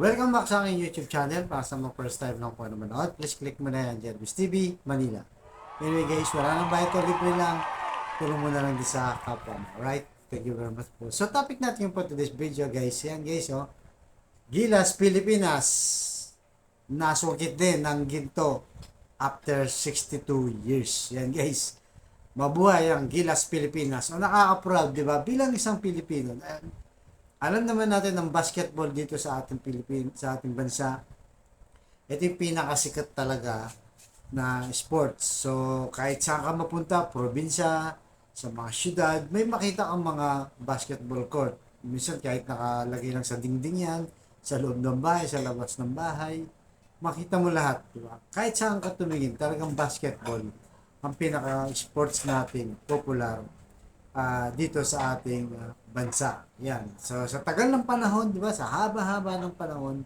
Welcome back sa aking YouTube channel. Para sa mga first time lang po na manood, please click mo na yan, Jervis TV, Manila. Anyway guys, wala nang bayad to, libre lang. Tulong mo na lang din sa kapwa mo. Alright? Thank you very much po. So topic natin po today's video guys. Yan guys, oh. Gilas, Pilipinas. Nasungkit din ng ginto after 62 years. Yan guys. Mabuhay ang Gilas, Pilipinas. O nakaka-proud, di ba? Bilang isang Pilipino. Alam naman natin ang basketball dito sa ating sa ating bansa. Ito yung pinakasikat talaga na sports. So, kahit saan ka mapunta, probinsya, sa mga syudad, may makita kang mga basketball court. Minsan kahit nakalagay lang sa dingding yan, sa loob ng bahay, sa labas ng bahay, makita mo lahat, di ba? Kahit saan ka tumingin, talagang basketball ang pinaka-sports natin, popular dito sa ating bansa. Yan. So, sa tagal ng panahon, di ba? Sa haba-haba ng panahon,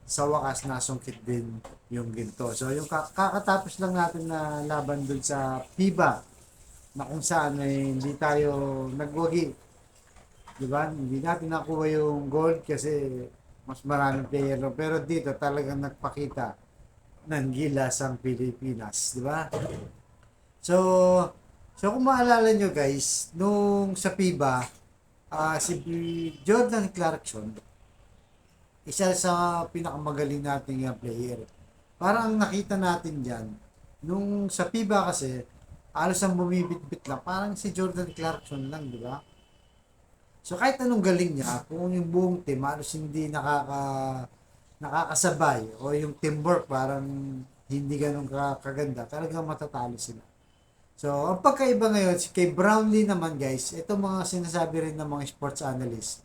sa wakas nasungkit din yung ginto. So, yung kakatapos lang natin na laban dun sa FIBA, na kung saan ay hindi tayo nagwagi. Di ba? Hindi natin nakuha yung gold kasi mas maraming player. Pero dito talagang nagpakita ng gilas ang Pilipinas. Di ba? So, kung maalala nyo guys, nung sa FIBA, si Jordan Clarkson, isa sa pinakamagaling nating player. Parang nakita natin dyan, nung sa FIBA kasi, alos ang bumibit-bit lang, parang si Jordan Clarkson lang, di ba? So kahit anong galing niya, kung yung buong team, alos hindi nakakasabay, o yung teamwork parang hindi ganun kaganda, talagang matatalo sila. So, ang pagkaiba ngayon, kay Brownlee naman guys, ito mga sinasabi rin ng mga sports analyst.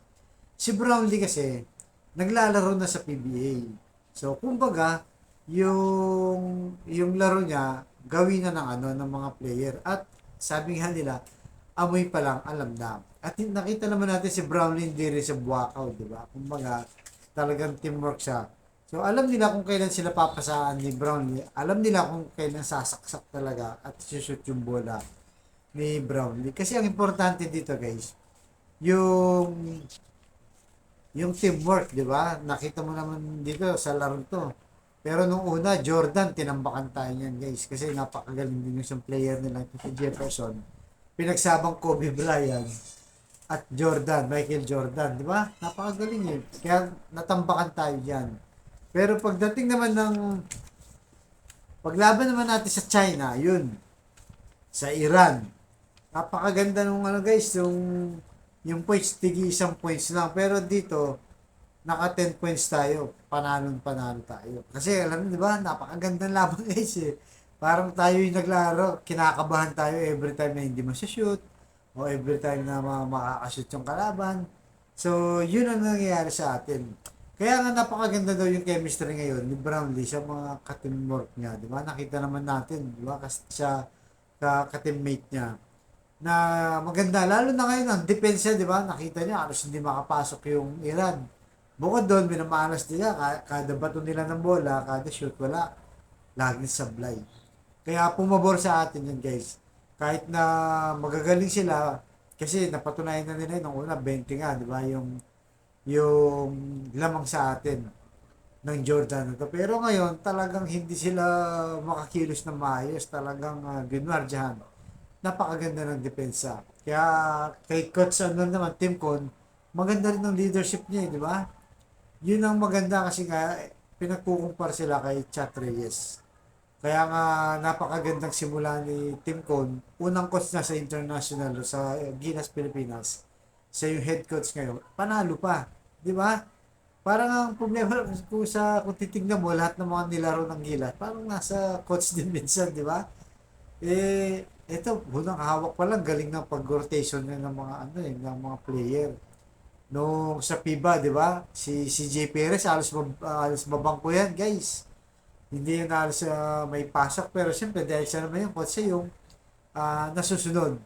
Si Brownlee kasi, naglalaro na sa PBA. So, kumbaga, yung laro niya, gawin na ng mga player. At sabi nga nila, amoy pa lang, alam na. At nakita naman natin si Brownlee hindi rin sa buwakaw, di ba? Kumbaga, talagang teamwork siya. So, alam nila kung kailan sila papasaan ni Brownlee. Alam nila kung kailan sasaksak talaga at shoot yung bola ni Brownlee. Kasi ang importante dito, guys, yung teamwork, di ba? Nakita mo naman dito sa laro to. Pero nung una, Jordan, tinambakan tayo niyan, guys. Kasi napakagaling din yung isang player nila, si Jefferson. Pinagsabang Kobe Bryant at Jordan, Michael Jordan, di ba? Napakagaling yun. Kaya natambakan tayo diyan. Pero pagdating naman ng paglaban naman natin sa China, yun. Sa Iran. Napakaganda nung guys, yung points, tigi isang points lang. Pero dito, naka 10 points tayo. Panalo tayo. Kasi alam niyo, di ba? Napakagandang laban guys eh. Parang tayo yung naglaro, kinakabahan tayo every time na hindi masya-shoot o every time na makakashoot yung kalaban. So, yun ang nangyayari sa atin. Kaya nga napakaganda daw yung chemistry ngayon ni Brownlee sa mga ka-teamwork niya, di ba? Nakita naman natin, di ba? Kasi siya ka-teammate niya na maganda. Lalo na ngayon ang depensa, di ba? Nakita niya, halos hindi makapasok yung Iran. Bukod doon, minamalas nila, kada bato nila ng bola, kada shoot, wala. Laging sablay. Kaya pumabor sa atin yun, guys. Kahit na magagaling sila, kasi napatunayan na nila nung una, 20 nga, di ba? Yung lamang sa atin ng Jordan ito. Pero ngayon, talagang hindi sila makakilos na maayos. Talagang ginwardyahan. Napakaganda ng depensa. Kaya kay Coach naman, Tim Con, maganda rin ng leadership niya, di ba? Yun ang maganda kasi nga, pinagkukumpar sila kay Chat Reyes. Kaya nga, napakagandang simula ni Tim Con. Unang coach na sa international, sa Gilas, Pilipinas. Siya yung head coach ngayon. Panalo pa. Di ba? Parang ang problema kung titignan mo lahat ng mga nilaro ng Gilas, parang nasa coach din minsan, di ba? Ito, unang hawak pa lang, galing ng pag-rotation niya ng mga ng mga player. Nung sa FIBA, di ba? Si J. Perez, alos babangko yan, guys. Hindi yun alos may pasok, pero siyempre, dahil siya naman yung coach siya yung nasusunod.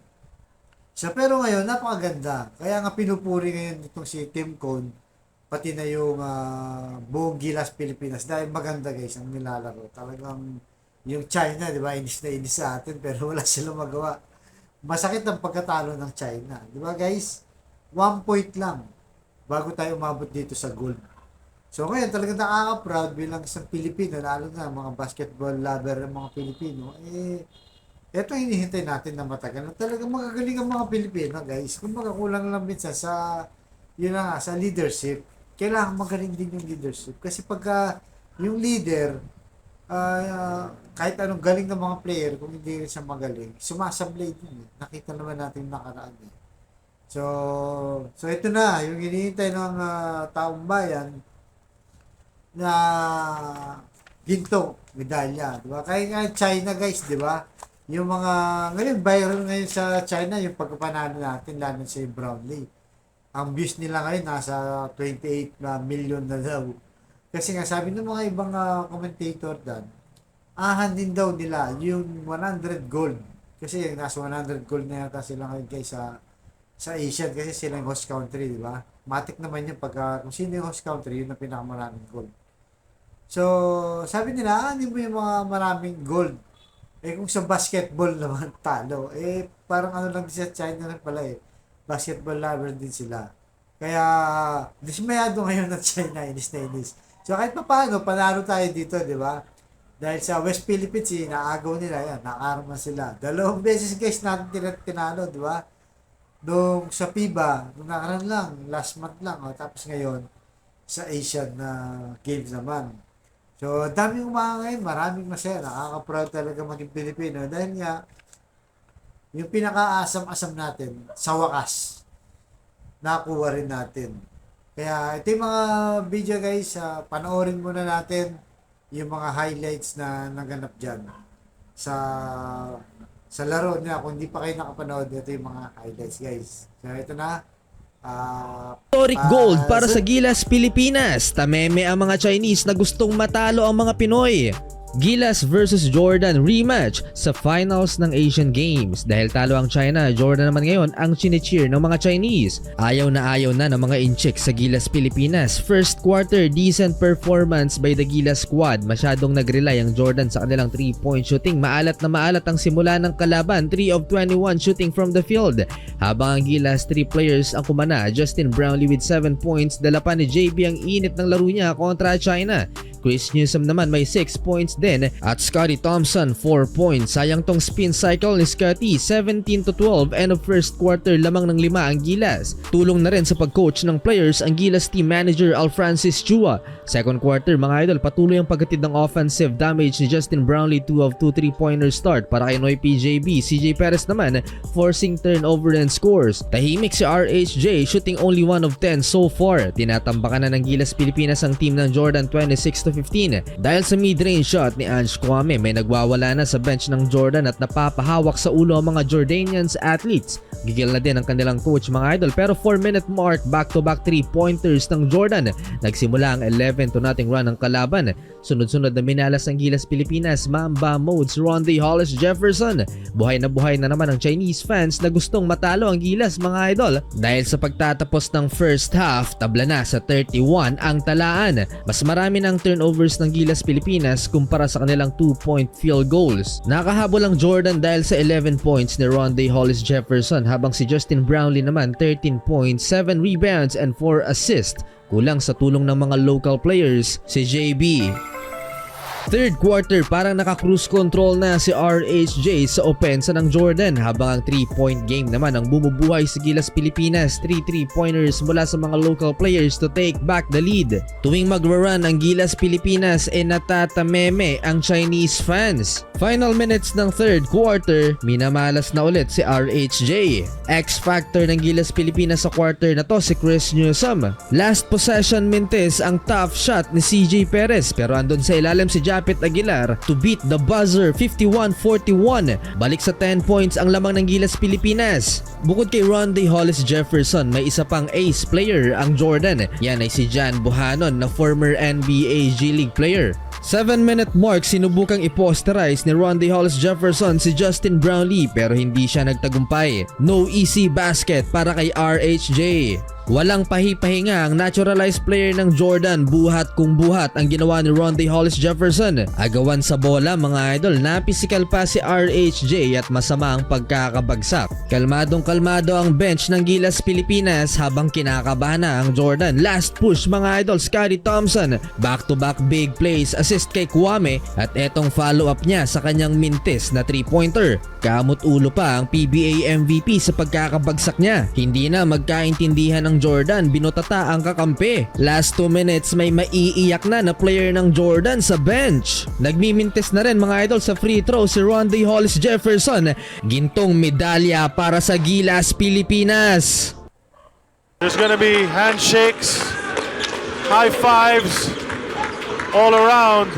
Pero ngayon, napakaganda. Kaya nga pinupuri ngayon itong si Tim Cone, pati na yung buong Gilas Pilipinas. Dahil maganda guys ang nilalaro. Talagang yung China, di ba, inis na inis sa atin, pero wala silang magawa. Masakit ang pagkatalo ng China. Di ba guys? 1 point lang bago tayo umabot dito sa gold. So ngayon talaga nakaka-proud bilang isang Pilipino, lalo na mga basketball lover ng mga Pilipino, eto ang hinihintay natin na matagal na talaga magagaling ang mga Pilipino, guys. Kung kulang lang minsan sa, yun na nga, sa leadership, kailangan magaling din yung leadership. Kasi pagka yung leader, kahit anong galing ng mga player, kung hindi rin siya magaling, sumasablay din. Nakita naman natin nakaraan. So ito na, yung hinihintay ng taong bayan na ginto, medalya, di ba? Kaya nga China, guys, di ba? Yung mga, ngayon, viral ngayon sa China, yung pagkapanalo natin, lalo si Brownlee. Ang views nila ngayon, nasa 28 na million na daw. Kasi nga, sabi ng mga ibang commentator doon, ahan din daw nila yung 100 gold. Kasi nasa 100 gold na yata sila ngayon guys sa Asia, kasi sila yung host country, di ba? Matik naman yung pagka, kung sino yung host country, yun ang pinakamaraming gold. So, sabi nila, ano mo yung mga maraming gold? Kung sa basketball naman talo, parang ano lang sa China na pala basketball lover din sila. Kaya, dismayado ngayon ng China, inis na inis. So, kahit pa paano, panalo tayo dito, di ba? Dahil sa West Philippines, naagaw nila, yan, nakarma sila. 2 beses guys natin tinalo, di ba? Nung sa FIBA, nung nakaraan lang, last month lang, tapos ngayon, sa Asian Games naman. So, daming umaga ngayon, maraming masaya, nakaka-proud talaga maging Pilipino dahil nga, yung pinaka-asam-asam natin, sa wakas, nakuha rin natin. Kaya, ito yung mga video guys, panoorin muna natin yung mga highlights na naganap dyan sa laro niya. Kung hindi pa kayo nakapanood, ito yung mga highlights guys. So, ito na. Historic gold para sa Gilas Pilipinas. Tameme ang mga Chinese na gustong matalo ang mga Pinoy. Gilas versus Jordan rematch sa finals ng Asian Games. Dahil talo ang China, Jordan naman ngayon ang chine-cheer ng mga Chinese. Ayaw na ng mga inchik sa Gilas Pilipinas. First quarter, decent performance by the Gilas squad. Masyadong nag-rely ang Jordan sa kanilang 3-point shooting. Maalat na maalat ang simula ng kalaban. 3 of 21 shooting from the field. Habang ang Gilas 3 players ang kumana. Justin Brownlee with 7 points. Dala pa ni JB ang init ng laro niya kontra China. Chris Newsom naman may 6 points din at Scotty Thompson 4 points. Sayang tong spin cycle ni Scotty, 17-12, end of first quarter lamang ng 5 ang Gilas. Tulong na rin sa pag-coach ng players ang Gilas team manager Alfrancis Chua. Second quarter mga idol, patuloy ang paghatid ng offensive damage ni Justin Brownlee, 2 of 2 3-pointer start para kay Noy PJB. CJ Perez naman forcing turnover and scores. Tahimik si RHJ, shooting only 1 of 10 so far. Tinatambakan na ng Gilas Pilipinas ang team ng Jordan 26-15. Dahil sa mid-range shot ni Ange Kwame, may nagwawala na sa bench ng Jordan at napapahawak sa ulo ang mga Jordanians athletes. Gigil na din ang kanilang coach mga idol, pero 4-minute mark, back-to-back 3-pointers ng Jordan. Nagsimula ang 11-0 run ng kalaban. Sunod-sunod na minalas ng Gilas Pilipinas, Mamba modes, Ronde Hollis Jefferson. Buhay na naman ang Chinese fans na gustong matalo ang Gilas mga idol. Dahil sa pagtatapos ng first half, tabla na sa 31 ang talaan. Mas marami ng turnovers ng Gilas Pilipinas kumpara sa kanilang 2-point field goals. Nakahabol ang Jordan dahil sa 11 points ni Ronde Hollis Jefferson, habang si Justin Brownlee naman 13 points, 7 rebounds and 4 assists. Kulang sa tulong ng mga local players si JB. Third quarter, parang naka-cruise control na si RHJ sa opensa ng Jordan, habang ang 3-point game naman ang bumubuhay sa Gilas Pilipinas. 3 3-pointers mula sa mga local players to take back the lead. Tuwing magra-run ang Gilas Pilipinas, natatameme ang Chinese fans. Final minutes ng third quarter, minamalas na ulit si RHJ. X-factor ng Gilas Pilipinas sa quarter na to si Chris Newsom. Last possession mintes ang tough shot ni CJ Perez, pero andun sa ilalim si Japit Aguilar to beat the buzzer 51-41. Balik sa 10 points ang lamang ng Gilas Pilipinas. Bukod kay Ronde Hollis Jefferson, may isa pang ace player ang Jordan. Yan ay si Jan Buhanon na former NBA G League player. 7-minute mark, sinubukang i-posterize ni Ronde Hollis Jefferson si Justin Brownlee, pero hindi siya nagtagumpay. No easy basket para kay RHJ. Walang pahi-pahinga ang naturalized player ng Jordan, buhat kung buhat ang ginawa ni Rondae Hollis Jefferson. Agawan sa bola mga idol, na physical pa si RHJ at masama ang pagkakabagsak. Kalmadong kalmado ang bench ng Gilas Pilipinas habang kinakabahan na ang Jordan. Last push mga idol, Scottie Thompson, back to back big plays, assist kay Kwame at etong follow up niya sa kanyang mintis na 3-pointer. Kamot ulo pa ang PBA MVP sa pagkakabagsak niya. Hindi na magkaintindihan ng Jordan, binutata ang kakampi. Last 2 minutes may maiiyak na player ng Jordan sa bench. Nagmimintis na rin mga idol sa free throw si Rondae Hollis Jefferson. Gintong medalya para sa Gilas Pilipinas. There's gonna be handshakes, high fives, all around.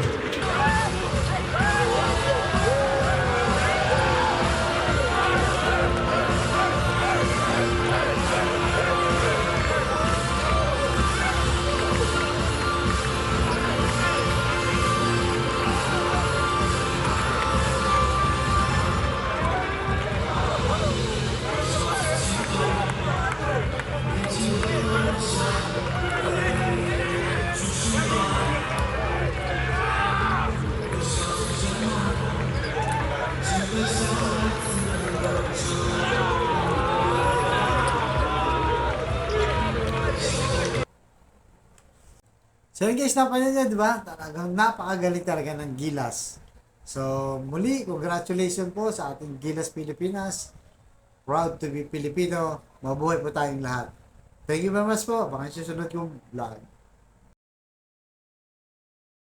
So yun guys, napansin niyo, di ba? Talagang napakagaling talaga ng Gilas. So muli, congratulations po sa ating Gilas Pilipinas. Proud to be Filipino. Mabuhay po tayong lahat. Thank you very much po. Baka susunod kong vlog.